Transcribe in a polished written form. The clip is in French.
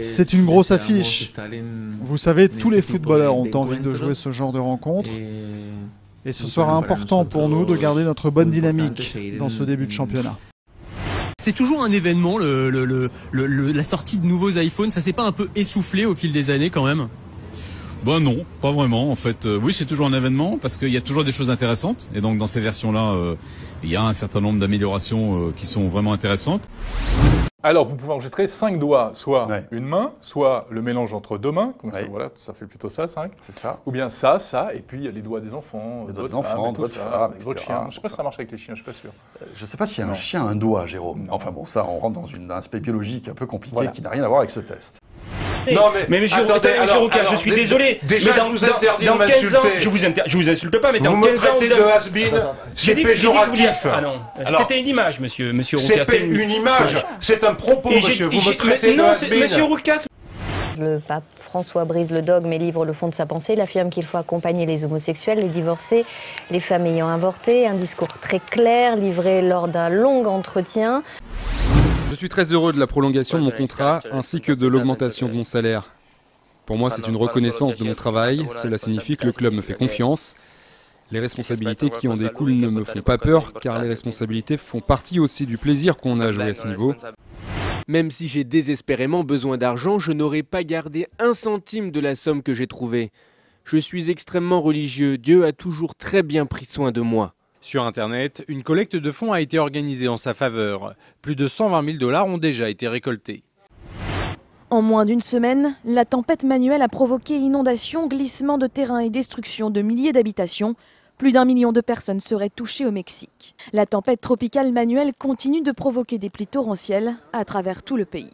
C'est une grosse affiche. Vous savez, tous les footballeurs ont envie de jouer ce genre de rencontre. Et ce sera important pour nous de garder notre bonne dynamique dans ce début de championnat. C'est toujours un événement, la sortie de nouveaux iPhones. Ça s'est pas un peu essoufflé au fil des années quand même? Ben non, pas vraiment. En fait, oui, c'est toujours un événement parce qu'il y a toujours des choses intéressantes. Et donc dans ces versions-là, il y a un certain nombre d'améliorations qui sont vraiment intéressantes. Alors, vous pouvez enregistrer 5 doigts, soit une main, soit le mélange entre deux mains, comme ça, voilà, ça fait plutôt ça, 5. C'est ça. Ou bien ça, et puis il y a les doigts des enfants, les doigts des enfants, votre femme, votre chien. Je ne sais pas si ça marche avec les chiens, je ne suis pas sûr. Je ne sais pas si un chien a un doigt, Jérôme. Non. Enfin bon, ça, on rentre dans un aspect biologique un peu compliqué qui n'a rien à voir avec ce test. Non mais monsieur Rocard, je suis désolé. Déjà, mais je vous interdis de dans 15 ans, m'insulter. je vous insulte pas, mais dans 15 ans... Vous me traitez de has-been, c'est péjoratif. Ah non, c'était une image, monsieur Rocard. C'est une image, c'est un propos, monsieur. Vous me traitez de has-been. Monsieur Rocard... Le pape François brise le dogme et livre le fond de sa pensée. Il affirme qu'il faut accompagner les homosexuels, les divorcés, les femmes ayant avorté. Un discours très clair, livré lors d'un long entretien. Je suis très heureux de la prolongation de mon contrat ainsi que de l'augmentation de mon salaire. Pour moi, c'est une reconnaissance de mon travail. Cela signifie que le club me fait confiance. Les responsabilités qui en découlent ne me font pas peur, car les responsabilités font partie aussi du plaisir qu'on a à jouer à ce niveau. Même si j'ai désespérément besoin d'argent, je n'aurais pas gardé un centime de la somme que j'ai trouvée. Je suis extrêmement religieux. Dieu a toujours très bien pris soin de moi. Sur Internet, une collecte de fonds a été organisée en sa faveur. Plus de 120 000 $ ont déjà été récoltés. En moins d'une semaine, la tempête Manuel a provoqué inondations, glissements de terrain et destruction de milliers d'habitations. Plus d'1 million de personnes seraient touchées au Mexique. La tempête tropicale Manuel continue de provoquer des pluies torrentielles à travers tout le pays.